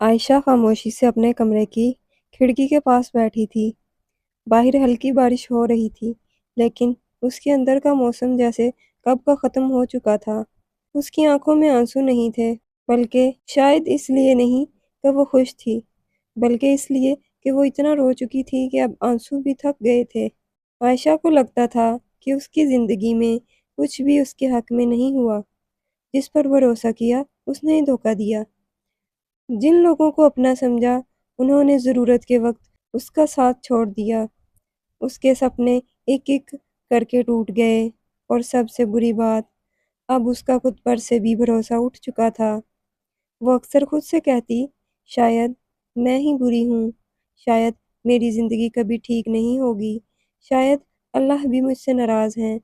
عائشہ خاموشی سے اپنے کمرے کی کھڑکی کے پاس بیٹھی تھی۔ باہر ہلکی بارش ہو رہی تھی، لیکن اس کے اندر کا موسم جیسے کب کا ختم ہو چکا تھا۔ اس کی آنکھوں میں آنسو نہیں تھے، بلکہ شاید اس لیے نہیں کہ وہ خوش تھی، بلکہ اس لیے کہ وہ اتنا رو چکی تھی کہ اب آنسو بھی تھک گئے تھے۔ عائشہ کو لگتا تھا کہ اس کی زندگی میں کچھ بھی اس کے حق میں نہیں ہوا۔ جس پر بھروسہ کیا اس نے ہی دھوکہ دیا۔ جن لوگوں کو اپنا سمجھا انہوں نے ضرورت کے وقت اس کا ساتھ چھوڑ دیا۔ اس کے سپنے ایک ایک کر کے ٹوٹ گئے، اور سب سے بری بات، اب اس کا خود پر سے بھی بھروسہ اٹھ چکا تھا۔ وہ اکثر خود سے کہتی، شاید میں ہی بری ہوں، شاید میری زندگی کبھی ٹھیک نہیں ہوگی، شاید اللہ بھی مجھ سے ناراض ہیں۔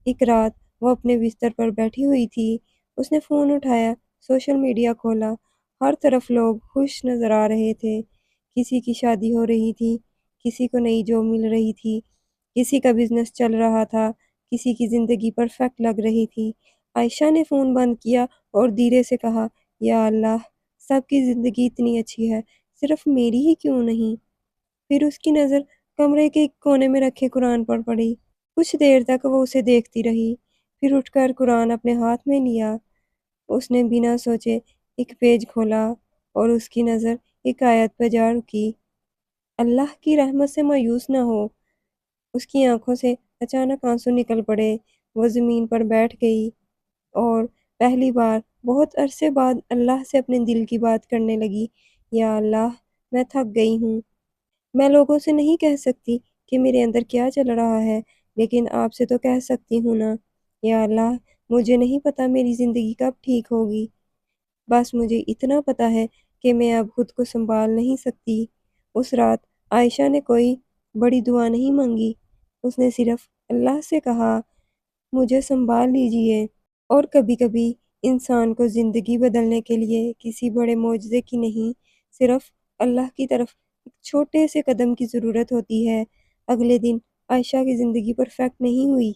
ایک رات وہ اپنے بستر پر بیٹھی ہوئی تھی، اس نے فون اٹھایا، سوشل میڈیا کھولا۔ ہر طرف لوگ خوش نظر آ رہے تھے۔ کسی کی شادی ہو رہی تھی، کسی کو نئی جاب مل رہی تھی، کسی کا بزنس چل رہا تھا، کسی کی زندگی پرفیکٹ لگ رہی تھی۔ عائشہ نے فون بند کیا اور دھیرے سے کہا، یا اللہ، سب کی زندگی اتنی اچھی ہے، صرف میری ہی کیوں نہیں؟ پھر اس کی نظر کمرے کے ایک کونے میں رکھے قرآن پر پڑی۔ کچھ دیر تک وہ اسے دیکھتی رہی، پھر اٹھ کر قرآن اپنے ہاتھ میں لیا۔ اس نے بنا سوچے ایک پیج کھولا اور اس کی نظر ایک آیت پہ جا رکی، اللہ کی رحمت سے مایوس نہ ہو۔ اس کی آنکھوں سے اچانک آنسو نکل پڑے، وہ زمین پر بیٹھ گئی اور پہلی بار بہت عرصے بعد اللہ سے اپنے دل کی بات کرنے لگی، یا اللہ، میں تھک گئی ہوں۔ میں لوگوں سے نہیں کہہ سکتی کہ میرے اندر کیا چل رہا ہے، لیکن آپ سے تو کہہ سکتی ہوں نا۔ یا اللہ، مجھے نہیں پتا میری زندگی کب ٹھیک ہوگی، بس مجھے اتنا پتا ہے کہ میں اب خود کو سنبھال نہیں سکتی۔ اس رات عائشہ نے کوئی بڑی دعا نہیں مانگی، اس نے صرف اللہ سے کہا، مجھے سنبھال لیجئے۔ اور کبھی کبھی انسان کو زندگی بدلنے کے لیے کسی بڑے معجزے کی نہیں، صرف اللہ کی طرف ایک چھوٹے سے قدم کی ضرورت ہوتی ہے۔ اگلے دن عائشہ کی زندگی پرفیکٹ نہیں ہوئی،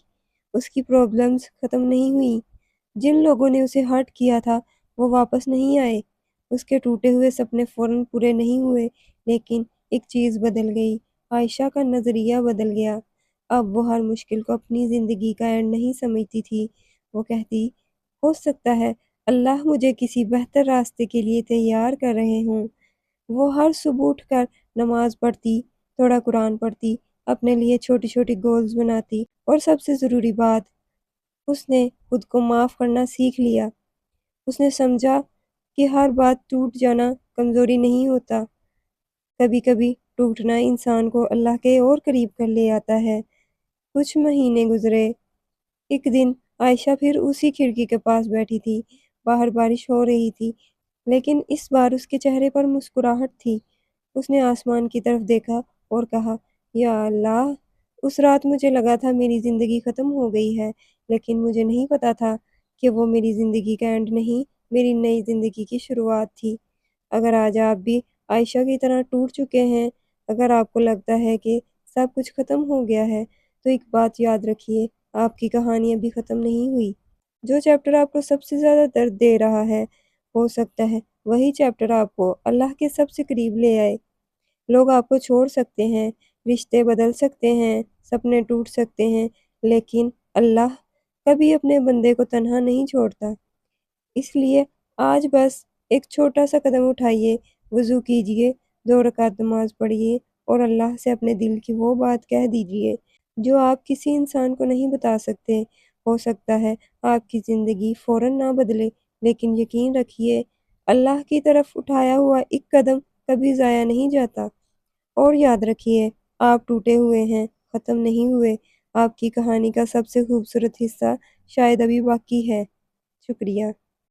اس کی پرابلمز ختم نہیں ہوئی، جن لوگوں نے اسے ہرٹ کیا تھا وہ واپس نہیں آئے، اس کے ٹوٹے ہوئے سپنے فوراً پورے نہیں ہوئے، لیکن ایک چیز بدل گئی، عائشہ کا نظریہ بدل گیا۔ اب وہ ہر مشکل کو اپنی زندگی کا اینڈ نہیں سمجھتی تھی، وہ کہتی، ہو سکتا ہے اللہ مجھے کسی بہتر راستے کے لیے تیار کر رہے ہوں۔ وہ ہر صبح اٹھ کر نماز پڑھتی، تھوڑا قرآن پڑھتی، اپنے لیے چھوٹی چھوٹی گولز بناتی، اور سب سے ضروری بات، اس نے خود کو معاف کرنا سیکھ لیا۔ اس نے سمجھا کہ ہر بات ٹوٹ جانا کمزوری نہیں ہوتا، کبھی کبھی ٹوٹنا انسان کو اللہ کے اور قریب کر لے آتا ہے۔ کچھ مہینے گزرے، ایک دن عائشہ پھر اسی کھڑکی کے پاس بیٹھی تھی۔ باہر بارش ہو رہی تھی، لیکن اس بار اس کے چہرے پر مسکراہٹ تھی۔ اس نے آسمان کی طرف دیکھا اور کہا، یا اللہ، اس رات مجھے لگا تھا میری زندگی ختم ہو گئی ہے، لیکن مجھے نہیں پتا تھا کہ وہ میری زندگی کا اینڈ نہیں، میری نئی زندگی کی شروعات تھی۔ اگر آج آپ بھی عائشہ کی طرح ٹوٹ چکے ہیں، اگر آپ کو لگتا ہے کہ سب کچھ ختم ہو گیا ہے، تو ایک بات یاد رکھیے، آپ کی کہانی ابھی ختم نہیں ہوئی۔ جو چیپٹر آپ کو سب سے زیادہ درد دے رہا ہے، ہو سکتا ہے وہی چیپٹر آپ کو اللہ کے سب سے قریب لے آئے۔ لوگ آپ کو چھوڑ سکتے ہیں، رشتے بدل سکتے ہیں، سپنے ٹوٹ سکتے ہیں، لیکن اللہ کبھی اپنے بندے کو تنہا نہیں چھوڑتا۔ اس لیے آج بس ایک چھوٹا سا قدم اٹھائیے، وضو کیجئے، 2 رکعت نماز پڑھیے، اور اللہ سے اپنے دل کی وہ بات کہہ دیجئے جو آپ کسی انسان کو نہیں بتا سکتے۔ ہو سکتا ہے آپ کی زندگی فوراً نہ بدلے، لیکن یقین رکھیے، اللہ کی طرف اٹھایا ہوا ایک قدم کبھی ضائع نہیں جاتا۔ اور یاد رکھیے، آپ ٹوٹے ہوئے ہیں، ختم نہیں ہوئے، آپ کی کہانی کا سب سے خوبصورت حصہ شاید ابھی باقی ہے۔ شکریہ۔